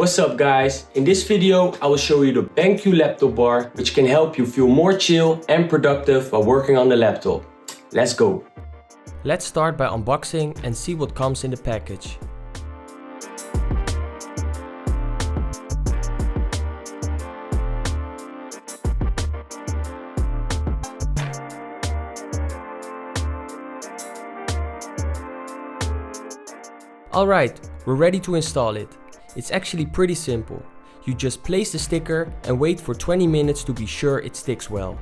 What's up guys? In this video I will show you the BenQ LaptopBar, which can help you feel more chill and productive while working on the laptop. Let's go! Let's start by unboxing and see what comes in the package. Alright, we're ready to install it. It's actually pretty simple. You just place the sticker and wait for 20 minutes to be sure it sticks well.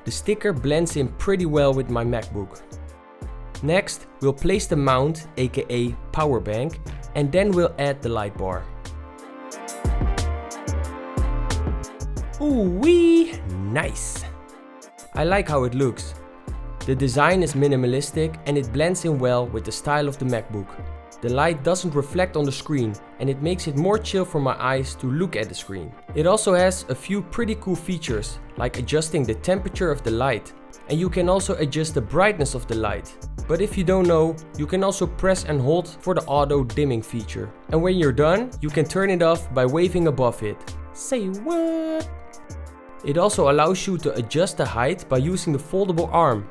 The sticker blends in pretty well with my MacBook. Next, we'll place the mount, aka power bank, and then we'll add the light bar. Ooh wee! Nice! I like how it looks. The design is minimalistic and it blends in well with the style of the MacBook. The light doesn't reflect on the screen and it makes it more chill for my eyes to look at the screen. It also has a few pretty cool features, like adjusting the temperature of the light, and you can also adjust the brightness of the light. But if you don't know, you can also press and hold for the auto dimming feature. And when you're done, you can turn it off by waving above it. Say what? It also allows you to adjust the height by using the foldable arm.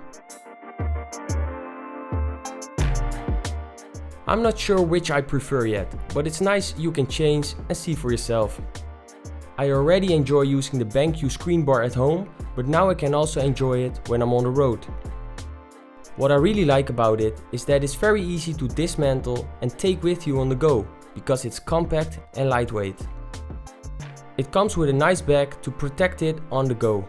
I'm not sure which I prefer yet, but it's nice you can change and see for yourself. I already enjoy using the BenQ screen bar at home, but now I can also enjoy it when I'm on the road. What I really like about it is that it's very easy to dismantle and take with you on the go, because it's compact and lightweight. It comes with a nice bag to protect it on the go.